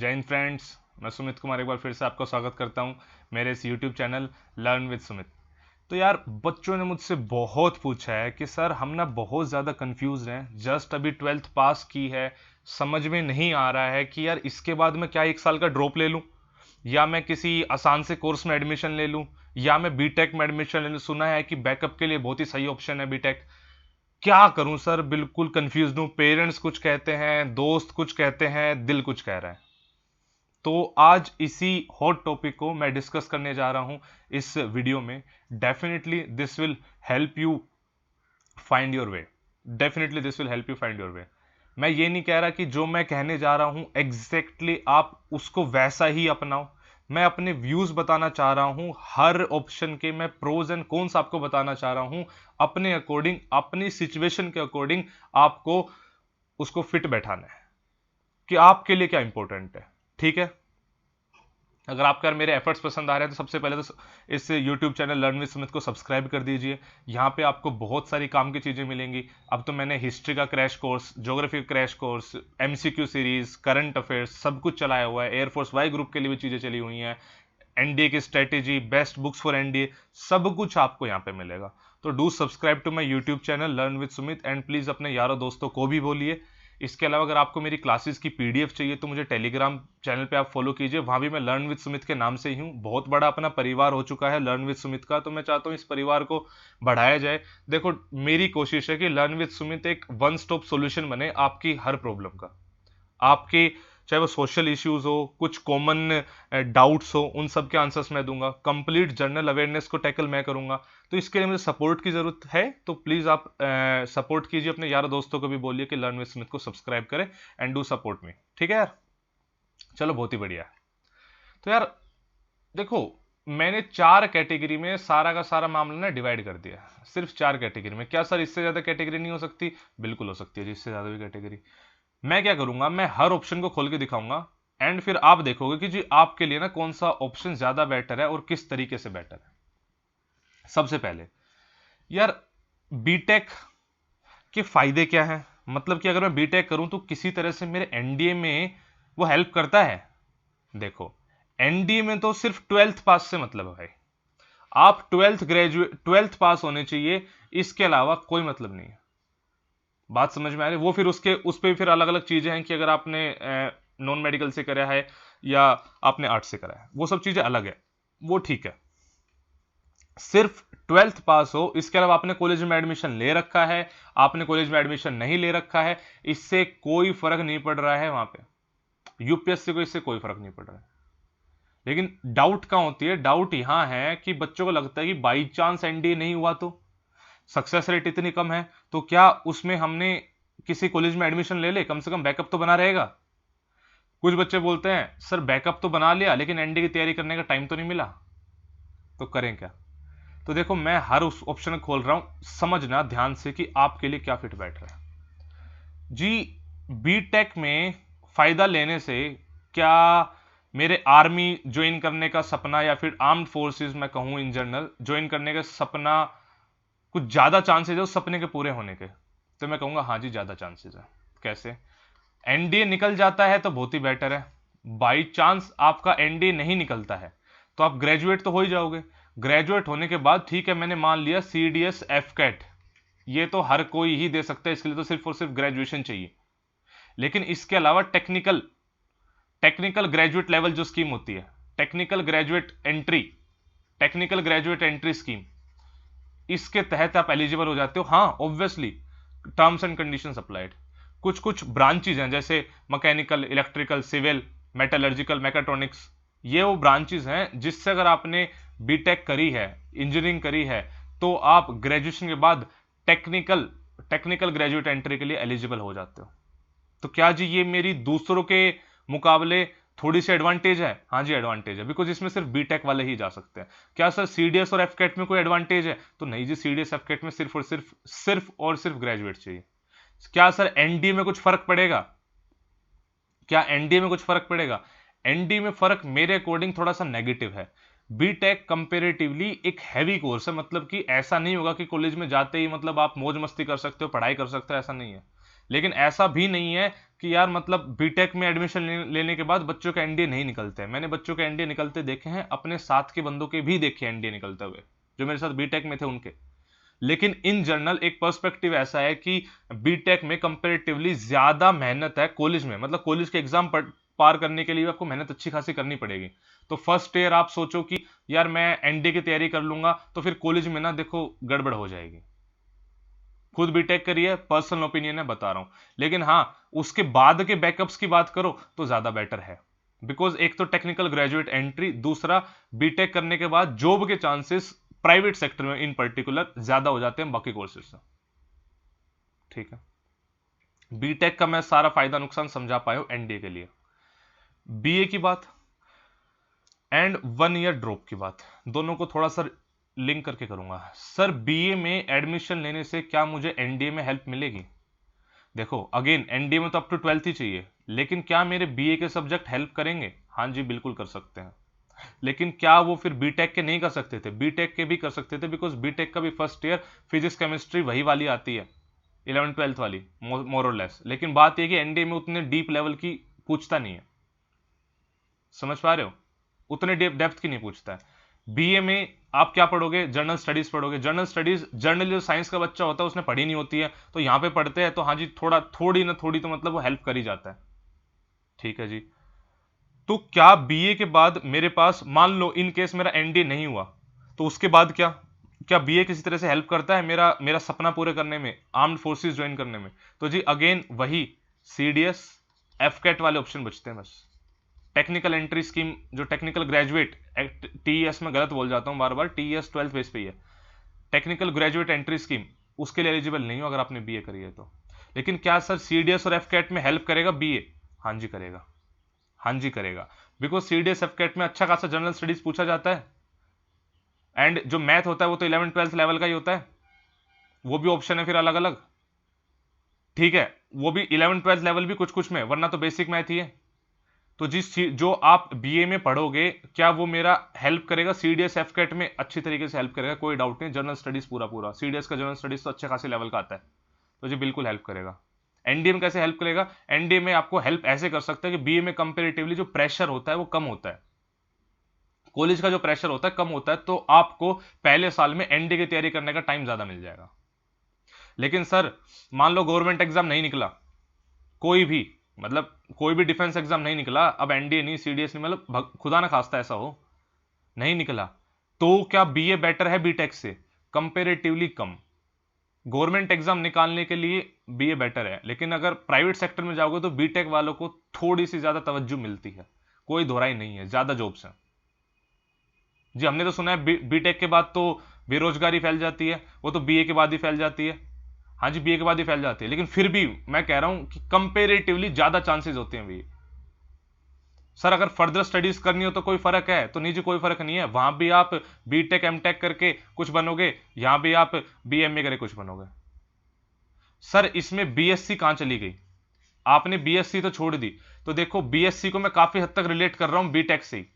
जय हिंद फ्रेंड्स। मैं सुमित कुमार एक बार फिर से आपका स्वागत करता हूं मेरे इस YouTube channel learn with Sumit. तो यार बच्चों ने मुझसे बहुत पूछा है कि सर हम ना बहुत ज़्यादा कंफ्यूज हैं, जस्ट अभी 12th पास की है, समझ में नहीं आ रहा है कि यार इसके बाद मैं क्या 1 साल का ड्रॉप ले लूं या मैं किसी आसान से कोर्स में एडमिशन ले लूं या मैं बीटेक में एडमिशन ले लूं। सुना है कि बैकअप के लिए बहुत ही सही ऑप्शन है बीटेक। क्या करूं सर, बिल्कुल कंफ्यूज हूं। पेरेंट्स कुछ कहते हैं, दोस्त कुछ कहते हैं, दिल कुछ कह रहा है। तो आज इसी हॉट टॉपिक को मैं डिस्कस करने जा रहा हूं इस वीडियो में। Definitely this will help you find your way. Definitely this will help you find your way. मैं ये नहीं कह रहा कि जो मैं कहने जा रहा हूं एग्जैक्टली आप उसको वैसा ही अपनाओ। मैं अपने व्यूज बताना चाह रहा हूं, हर ऑप्शन के मैं प्रोज एंड कॉन्स आपको बताना चाह रहा हूं। अपने अकॉर्डिंग, अपनी सिचुएशन के अकॉर्डिंग आपको उसको फिट बैठाना है कि आपके लिए क्या इंपॉर्टेंट है। ठीक है। अगर आपको यार मेरे एफर्ट्स पसंद आ रहे हैं तो सबसे पहले तो इस YouTube channel learn with Sumit को सब्सक्राइब कर दीजिए। यहाँ पे आपको बहुत सारी काम की चीज़ें मिलेंगी। अब तो मैंने हिस्ट्री का क्रैश कोर्स, ज्योग्राफी का crash course, MCQ series, current affairs सब कुछ चलाया हुआ है। एयरफोर्स वाई ग्रुप के लिए भी चीज़ें चली हुई हैं। एनडीए की strategy, best books for NDA, सब कुछ आपको यहाँ पे मिलेगा। तो do subscribe to my YouTube channel learn with Sumit and please अपने यारों दोस्तों को भी बोलिए। इसके अलावा अगर आपको मेरी क्लासेस की PDF चाहिए तो मुझे टेलीग्राम चैनल पे आप फॉलो कीजिए। वहां भी मैं लर्न विद सुमित के नाम से ही हूँ। बहुत बड़ा अपना परिवार हो चुका है लर्न विद सुमित का, तो मैं चाहता हूँ इस परिवार को बढ़ाया जाए। देखो, मेरी कोशिश है कि लर्न विद सुमित एक वन स्टॉप सॉल्यूशन बने आपकी हर प्रॉब्लम का। आपके चाहे वो सोशल इश्यूज हो, कुछ कॉमन डाउट्स हो, उन सब के आंसर्स मैं दूंगा। कंप्लीट जनरल अवेयरनेस को टैकल मैं करूंगा। तो इसके लिए मुझे सपोर्ट की जरूरत है, तो प्लीज आप सपोर्ट कीजिए। अपने यारों दोस्तों को भी बोलिए कि लर्न विद स्मिथ को सब्सक्राइब करें एंड डू सपोर्ट मी। ठीक है यार, चलो बहुत ही बढ़िया है। तो यार देखो, मैंने 4 कैटेगरी में सारा का सारा मामला ना डिवाइड कर दिया। सिर्फ 4 कैटेगरी में। क्या सर इससे ज्यादा कैटेगरी नहीं हो सकती? बिल्कुल हो सकती है जी, इससे ज्यादा भी कैटेगरी। मैं क्या करूंगा, मैं हर ऑप्शन को खोल के दिखाऊंगा एंड फिर आप देखोगे कि जी आपके लिए ना कौन सा ऑप्शन ज्यादा बेटर है और किस तरीके से बेटर है। सबसे पहले यार, बीटेक के फायदे क्या हैं? मतलब कि अगर मैं बीटेक करूं तो किसी तरह से मेरे एनडीए में वो हेल्प करता है। देखो, एनडीए में तो सिर्फ 12th पास से मतलब है भाई। आप 12th पास होने चाहिए, इसके अलावा कोई मतलब नहीं है। बात समझ में आ रही है? वो फिर उसके उस पे फिर अलग अलग चीजें हैं कि अगर आपने नॉन मेडिकल से करा है या आपने आर्ट्स से करा है, वो सब चीजें अलग है, वो ठीक है। सिर्फ 12th पास हो, इसके अलावा आपने कॉलेज में एडमिशन ले रखा है, आपने कॉलेज में एडमिशन नहीं ले रखा है, इससे कोई फर्क नहीं पड़ रहा है। वहां पे यूपीएससी को इससे कोई फर्क नहीं पड़ रहा है। लेकिन डाउट कहां होती है? डाउट यहां है कि बच्चों को लगता है कि बाई चांस एनडीए नहीं हुआ तो सक्सेस रेट इतनी कम है, तो क्या उसमें हमने किसी कॉलेज में एडमिशन ले ले, कम से कम बैकअप तो बना रहेगा। कुछ बच्चे बोलते हैं सर बैकअप तो बना लिया लेकिन एनडीए की तैयारी करने का टाइम तो नहीं मिला, तो करें क्या? तो देखो, मैं हर उस ऑप्शन खोल रहा हूं, समझना ध्यान से कि आपके लिए क्या फिट बैठ रहा है जी। बीटेक में फायदा लेने से क्या मेरे आर्मी ज्वाइन करने का सपना या फिर आर्म्ड फोर्सेस मैं कहूं इन जनरल ज्वाइन करने का सपना, कुछ ज्यादा चांसेस है उस सपने के पूरे होने के? तो मैं कहूंगा हाँ जी, ज्यादा चांसेस है। कैसे? एनडीए निकल जाता है तो बहुत ही बेटर है। बाई चांस आपका एनडीए नहीं निकलता है तो आप ग्रेजुएट तो हो ही जाओगे। ग्रेजुएट होने के बाद ठीक है, मैंने मान लिया सीडीएस एफकेट, ये तो हर कोई ही दे सकता है, इसके लिए तो सिर्फ और सिर्फ ग्रेजुएशन चाहिए। लेकिन इसके अलावा टेक्निकल टेक्निकल ग्रेजुएट लेवल जो स्कीम होती है, technical graduate entry, technical graduate entry scheme, इसके तहत आप एलिजिबल हो जाते हो। हाँ obviously, terms and conditions applied. कुछ कुछ ब्रांचेज हैं जैसे mechanical, electrical, civil, metallurgical, mechatronics, ये वो ब्रांचेज हैं जिससे अगर आपने बीटेक करी है, इंजीनियरिंग करी है, तो आप ग्रेजुएशन के बाद टेक्निकल टेक्निकल ग्रेजुएट एंट्री के लिए एलिजिबल हो जाते हो। तो क्या जी ये मेरी दूसरों के मुकाबले थोड़ी सी एडवांटेज है? हाँ जी एडवांटेज है, बिकॉज इसमें सिर्फ बीटेक वाले ही जा सकते हैं। क्या सर सीडीएस और एफकेट में कोई एडवांटेज है? तो नहीं जी, सीडीएस एफकेट में सिर्फ ग्रेजुएट चाहिए। क्या सर एनडीए में कुछ फर्क पड़ेगा? क्या एनडीए में कुछ फर्क पड़ेगा? एनडीए में फर्क मेरे अकॉर्डिंग थोड़ा सा नेगेटिव है। बीटेक कंपेरेटिवली एक हैवी कोर्स है, मतलब कि ऐसा नहीं होगा कि कॉलेज में जाते ही मतलब आप मौज मस्ती कर सकते हो, पढ़ाई कर सकते हो, ऐसा नहीं है। लेकिन ऐसा भी नहीं है कि यार मतलब बीटेक में एडमिशन लेने के बाद बच्चों के एनडीए नहीं निकलते हैं। मैंने बच्चों के एनडीए निकलते देखे हैं, अपने साथ के बंदों के भी देखे एनडीए निकलते हुए, जो मेरे साथ बीटेक में थे उनके। लेकिन इन जनरल एक पर्सपेक्टिव ऐसा है कि बीटेक में कंपेरेटिवली ज्यादा मेहनत है कॉलेज में, मतलब कॉलेज के एग्जाम पार करने के लिए आपको मेहनत अच्छी खासी करनी पड़ेगी। तो फर्स्ट ईयर आप सोचो कि यार मैं एनडीए की तैयारी कर लूंगा, तो फिर कॉलेज में ना देखो गड़बड़ हो जाएगी। खुद बीटेक करिए, पर्सनल ओपिनियन है बता रहा हूं। लेकिन हाँ, उसके बाद के बैकअप्स की बात करो तो ज्यादा बेटर है, बिकॉज एक तो टेक्निकल ग्रेजुएट एंट्री, दूसरा बीटेक करने के बाद जॉब के चांसेस प्राइवेट सेक्टर में इन पर्टिकुलर ज्यादा हो जाते हैं बाकी कोर्सेज से। ठीक है, बीटेक का मैं सारा फायदा नुकसान समझा पाया हूं एनडीए के लिए। बीए की बात एंड 1 ईयर ड्रॉप की बात, दोनों को थोड़ा सा लिंक करके करूंगा। सर बीए में एडमिशन लेने से क्या मुझे एनडीए में हेल्प मिलेगी? देखो अगेन, एनडीए में तो अप टू 12th ही चाहिए, लेकिन क्या मेरे बीए के सब्जेक्ट हेल्प करेंगे? हाँ जी बिल्कुल कर सकते हैं। लेकिन क्या वो फिर बीटेक के नहीं कर सकते थे? बीटेक के भी कर सकते थे, बिकॉज बीटेक का भी फर्स्ट ईयर फिजिक्स केमिस्ट्री वही वाली आती है, 11th 12th वाली मोर और लेस। लेकिन बात यह कि एनडीए में उतने डीप लेवल की पूछता नहीं है, समझ पा रहे हो, उतने डेप्थ की नहीं पूछता है। बीए में आप क्या पढ़ोगे? जनरल स्टडीज पढ़ोगे। जनरल स्टडीज जनरली जो साइंस का बच्चा होता है उसने पढ़ी नहीं होती है, तो यहां पे पढ़ते हैं तो हाँ जी थोड़ी ना थोड़ी तो मतलब वो हेल्प कर ही जाता है। ठीक है जी। तो क्या बीए के बाद मेरे पास, मान लो इन केस मेरा एनडीए नहीं हुआ, तो उसके बाद क्या क्या बीए किसी तरह से हेल्प करता है मेरा मेरा सपना पूरे करने में, आर्म्ड फोर्सेस ज्वाइन करने में? तो जी अगेन वही सीडीएस एफकेट वाले ऑप्शन बचते हैं बस। टेक्निकल एंट्री स्कीम, जो टेक्निकल ग्रेजुएट, टीईएस में गलत बोल जाता हूं बार बार, टीईएस 12th बेस पे ही है, टेक्निकल ग्रेजुएट एंट्री स्कीम, उसके लिए एलिजिबल नहीं हो अगर आपने बीए करी है तो। लेकिन क्या सर सीडीएस और एफकेट में हेल्प करेगा बीए? हाँ जी करेगा, हाँ जी करेगा, बिकॉज सीडीएस एफकेट में अच्छा खासा जनरल स्टडीज पूछा जाता है, एंड जो मैथ होता है वो तो 11th 12th लेवल का ही होता है, वो भी ऑप्शन है फिर अलग अलग। ठीक है, वो भी 11th 12th लेवल भी कुछ कुछ में, वरना तो बेसिक मैथ ही है। तो जिस जो आप बीए में पढ़ोगे, क्या वो मेरा हेल्प करेगा? सीडीएस एफकेट में अच्छी तरीके से हेल्प करेगा, कोई डाउट नहीं। जनरल स्टडीज पूरा पूरा सीडीएस का जनरल स्टडीज तो अच्छे खासे लेवल का आता है, तो जी बिल्कुल हेल्प करेगा। एनडीए में कैसे हेल्प करेगा? एनडीए में आपको हेल्प ऐसे कर सकता है कि बीए में कंपेरेटिवली जो प्रेशर होता है वो कम होता है, कॉलेज का जो प्रेशर होता है कम होता है, तो आपको पहले साल में एनडीए की तैयारी करने का टाइम ज्यादा मिल जाएगा। लेकिन सर मान लो गवर्नमेंट एग्जाम नहीं निकला, कोई भी, मतलब कोई भी डिफेंस एग्जाम नहीं निकला, अब एनडीए नहीं सीडीएस नहीं, मतलब खुदा ना खास्ता ऐसा हो, नहीं निकला, तो क्या बीए बेटर है बीटेक से? कंपेरेटिवली कम। गवर्नमेंट एग्जाम निकालने के लिए बीए बेटर है, लेकिन अगर प्राइवेट सेक्टर में जाओगे तो बीटेक वालों को थोड़ी सी ज्यादा तवज्जो मिलती है, कोई दोहराई नहीं है, ज्यादा जॉब्स हैं। जी हमने तो सुना है बीटेक के बाद तो बेरोजगारी फैल जाती है, वो तो बीए के बाद ही फैल जाती है। हाँ जी बीए के बाद ही फैल जाती है, लेकिन फिर भी मैं कह रहा हूं कि कंपेरेटिवली ज्यादा चांसेस होते हैं भी। सर अगर फर्दर स्टडीज करनी हो तो कोई फर्क है? तो नहीं जी कोई फर्क नहीं है, वहां भी आप बीटेक एमटेक करके कुछ बनोगे, यहां भी आप बीएमए करके कुछ बनोगे। सर इसमें बीएससी कहां चली गई? आपने बीएससी तो छोड़ दी, तो देखो बीएससी को मैं काफी हद तक रिलेट कर रहा हूं बीटेक से ही,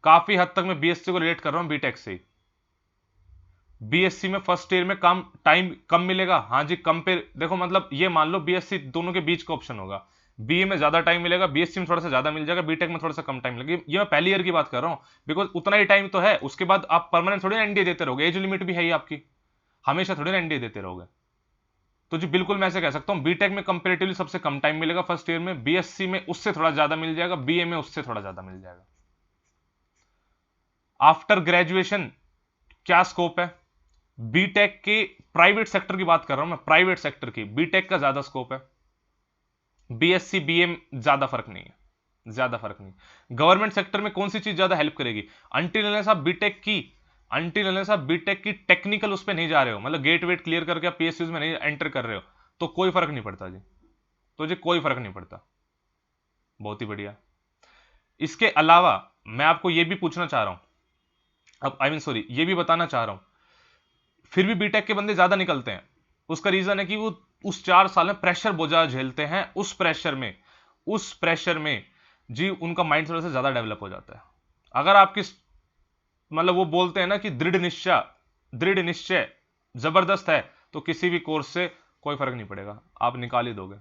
काफी हद तक मैं बीएससी को रिलेट कर रहा हूं बीटेक से ही। बीएससी में फर्स्ट ईयर में कम टाइम कम मिलेगा, हाँ जी कंपेयर, देखो मतलब ये मान लो बीएससी दोनों के बीच का ऑप्शन होगा, बीए में ज्यादा टाइम मिलेगा, बीएससी में थोड़ा सा ज्यादा मिल जाएगा, बीटेक में थोड़ा सा कम टाइम लगेगा। ये मैं पहली ईयर की बात कर रहा हूं, बिकॉज उतना ही टाइम तो है, उसके बाद आप परमानेंट थोड़ी ना एनडीए देते रहोगे, एज लिमिट भी है ही आपकी, हमेशा थोड़ी ना एनडीए देते रहोगे। तो जी बिल्कुल मैं ऐसे कह सकता हूं बीटेक में कंपेरेटिवली सबसे कम टाइम मिलेगा फर्स्ट ईयर में, बीएससी में उससे थोड़ा ज्यादा मिल जाएगा, बीए में उससे थोड़ा ज्यादा मिल जाएगा। आफ्टर ग्रेजुएशन क्या स्कोप है? बीटेक के प्राइवेट सेक्टर की बात कर रहा हूं मैं, प्राइवेट सेक्टर की, बीटेक का ज्यादा स्कोप है, बीएससी बीए ज्यादा फर्क नहीं है, ज्यादा फर्क नहीं। गवर्नमेंट सेक्टर में कौन सी चीज ज्यादा हेल्प करेगी? अंटिल अनलेस आप बीटेक की, अंटिल अनलेस आप बीटेक की टेक्निकल उस पर नहीं जा रहे हो, मतलब गेट वेट क्लियर करके आप पीएसयूज में नहीं एंटर कर रहे हो, तो कोई फर्क नहीं पड़ता जी, तो जी कोई फर्क नहीं पड़ता। बहुत ही बढ़िया। इसके अलावा मैं आपको यह भी पूछना चाह रहा हूं, अब आई मीन सॉरी ये भी बताना चाह रहा हूं, फिर भी बीटेक के बंदे ज्यादा निकलते हैं, उसका रीजन है कि वो उस 4 साल में प्रेशर बोझा झेलते हैं, उस प्रेशर में जी उनका माइंड थोड़ा सा ज्यादा डेवलप हो जाता है। अगर आपकी, मतलब वो बोलते हैं ना कि दृढ़ निश्चय जबरदस्त है, तो किसी भी कोर्स से कोई फर्क नहीं पड़ेगा, आप निकाल ही दोगे।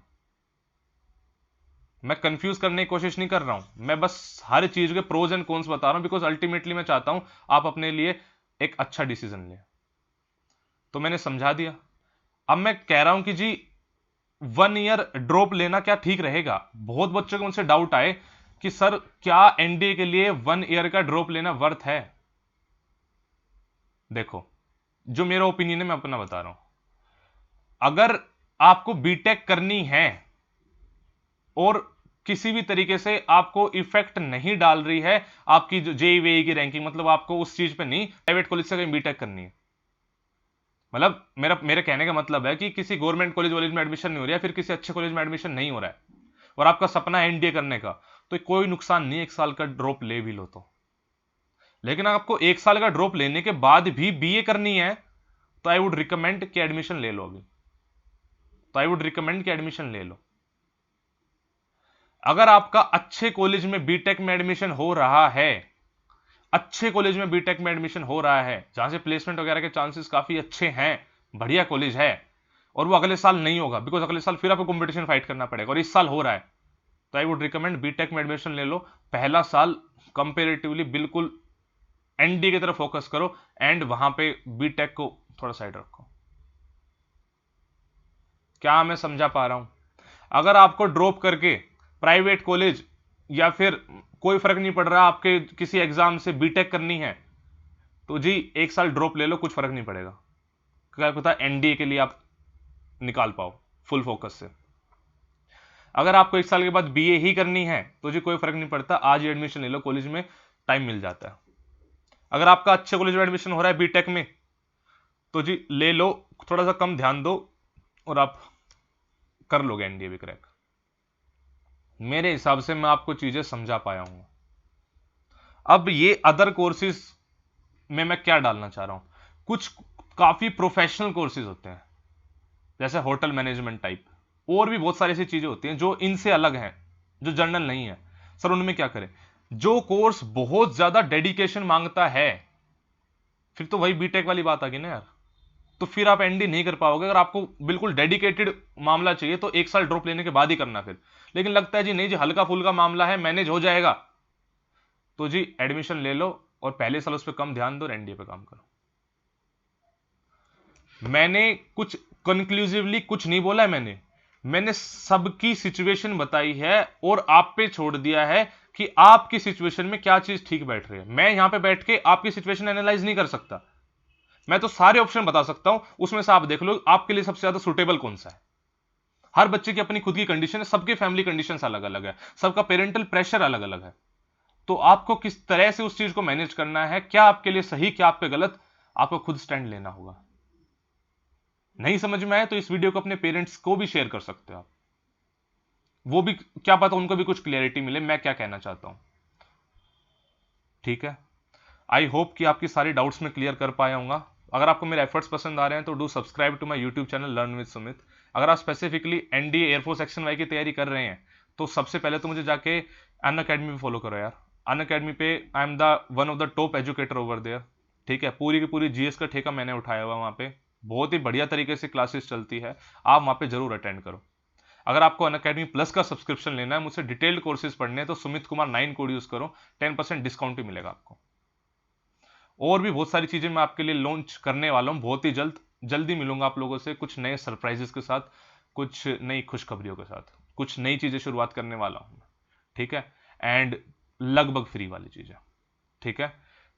मैं कंफ्यूज करने की कोशिश नहीं कर रहा हूं, मैं बस हर चीज के प्रोज एंड कॉन्स बता रहा हूं, बिकॉज अल्टीमेटली मैं चाहता हूं आप अपने लिए एक अच्छा डिसीजन लें। तो मैंने समझा दिया। अब मैं कह रहा हूं कि जी 1 ईयर ड्रॉप लेना क्या ठीक रहेगा? बहुत बच्चों को मुझसे डाउट आए कि सर क्या एनडीए के लिए 1 ईयर का ड्रॉप लेना वर्थ है? देखो, जो मेरा ओपिनियन है मैं अपना बता रहा हूं। अगर आपको बीटेक करनी है और किसी भी तरीके से आपको इफेक्ट नहीं डाल रही है आपकी जो जेईई की रैंकिंग, मतलब आपको उस चीज पे नहीं प्राइवेट कॉलेज से कहीं बीटेक करनी है, मतलब मेरे कहने का मतलब है कि किसी गवर्नमेंट कॉलेज में एडमिशन नहीं हो रहा है, फिर किसी अच्छे कॉलेज में एडमिशन नहीं हो रहा है, और आपका सपना है एनडीए करने का, तो कोई नुकसान नहीं 1 साल का ड्रॉप ले भी लो तो। लेकिन आपको 1 साल का ड्रॉप लेने के बाद भी बीए करनी है तो आई वुड रिकमेंड कि एडमिशन ले लो अभी, तो आई वुड रिकमेंड कि एडमिशन ले लो। अगर आपका अच्छे कॉलेज में बीटेक में एडमिशन हो रहा है, अच्छे कॉलेज में बीटेक में एडमिशन हो रहा है जहां से प्लेसमेंट वगैरह के चांसेस काफी अच्छे हैं, बढ़िया कॉलेज है, और वो अगले साल नहीं होगा बिकॉज अगले साल फिर आपको कंपटीशन फाइट करना पड़ेगा, और इस साल हो रहा है, तो आई वुड रिकमेंड बीटेक में एडमिशन ले लो। पहला साल कंपेरेटिवली बिल्कुल एनडी की तरफ फोकस करो, एंड वहां पे बीटेक को थोड़ा साइड रखो। क्या मैं समझा पा रहा हूं? अगर आपको ड्रॉप करके प्राइवेट कॉलेज या फिर कोई फर्क नहीं पड़ रहा आपके किसी एग्जाम से बीटेक करनी है, तो जी 1 साल ड्रॉप ले लो, कुछ फर्क नहीं पड़ेगा, क्या पता एनडीए के लिए आप निकाल पाओ फुल फोकस से। अगर आपको 1 साल के बाद बीए ही करनी है तो जी कोई फर्क नहीं पड़ता, आज ही एडमिशन ले लो, कॉलेज में टाइम मिल जाता है। अगर आपका अच्छे कॉलेज में एडमिशन हो रहा है बीटेक में, तो जी ले लो, थोड़ा सा कम ध्यान दो और आप कर लोगे एनडीए भी क्रैक। मेरे हिसाब से मैं आपको चीजें समझा पाया हूं। अब ये अदर कोर्सेज में मैं क्या डालना चाह रहा हूं, कुछ काफी प्रोफेशनल कोर्सेज होते हैं जैसे होटल मैनेजमेंट टाइप, और भी बहुत सारी ऐसी चीजें होती हैं जो इनसे अलग हैं, जो जनरल नहीं है। सर उनमें क्या करें? जो कोर्स बहुत ज्यादा डेडिकेशन मांगता है, फिर तो वही बीटेक वाली बात आ गई ना यार, तो फिर आप एनडी नहीं कर पाओगे। अगर आपको बिल्कुल डेडिकेटेड मामला चाहिए तो 1 साल ड्रॉप लेने के बाद ही करना फिर। लेकिन लगता है जी नहीं जी हल्का फुल्का मामला है, मैनेज हो जाएगा, तो जी एडमिशन ले लो और पहले साल उस पर कम ध्यान दो और एनडीए पे काम करो। मैंने कुछ कंक्लूसिवली कुछ नहीं बोला है, मैंने सबकी सिचुएशन बताई है और आप पे छोड़ दिया है कि आपकी सिचुएशन में क्या चीज ठीक बैठ रही है। मैं यहां पे बैठ के आपकी सिचुएशन एनालाइज नहीं कर सकता, मैं तो सारे ऑप्शन बता सकता हूं, उसमें से आप देख लो आपके लिए सबसे ज्यादा सुटेबल कौन सा है। हर बच्चे की अपनी खुद की कंडीशन है, सबके फैमिली कंडीशन अलग अलग है, सबका पेरेंटल प्रेशर अलग अलग है, तो आपको किस तरह से उस चीज को मैनेज करना है, क्या आपके लिए सही क्या आपके गलत, आपको खुद स्टैंड लेना होगा। नहीं समझ में आए तो इस वीडियो को अपने पेरेंट्स को भी शेयर कर सकते हो आप, वो भी क्या पता उनको भी कुछ क्लियरिटी मिले मैं क्या कहना चाहता हूं। ठीक है, आई होप कि आपकी सारी डाउट्स में क्लियर कर पाया हूंगा। अगर आपको मेरे एफर्ट्स पसंद आ रहे हैं तो do subscribe to my YouTube channel learn with Sumit. अगर आप specifically NDA air force section Y की तैयारी कर रहे हैं तो सबसे पहले तो मुझे जाके अन अकेडमी पे फॉलो करो यार। अन अकेडमी पे I am the one of the top educator over there. ठीक है, पूरी की पूरी जीएस का ठेका मैंने उठाया हुआ वहां पे, बहुत ही बढ़िया तरीके से क्लासेस चलती है, आप वहां पे जरूर अटेंड करो। अगर आपको अन अकेडमी प्लस का सब्सक्रिप्शन लेना है, मुझसे डिटेल्ड कोर्सेज पढ़ने हैं, तो सुमित कुमार 9 कोड यूज करो, 10% डिस्काउंट ही मिलेगा आपको। और भी बहुत सारी चीजें मैं आपके लिए लॉन्च करने वाला हूं बहुत ही जल्दी मिलूंगा आप लोगों से, कुछ नए सरप्राइजेस के साथ, कुछ नई खुशखबरियों के साथ, कुछ नई चीजें शुरुआत करने वाला हूं। ठीक है, एंड लगभग फ्री वाली चीजें। ठीक है,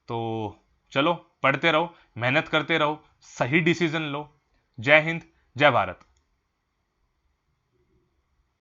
तो चलो पढ़ते रहो, मेहनत करते रहो, सही डिसीजन लो। जय हिंद, जय भारत।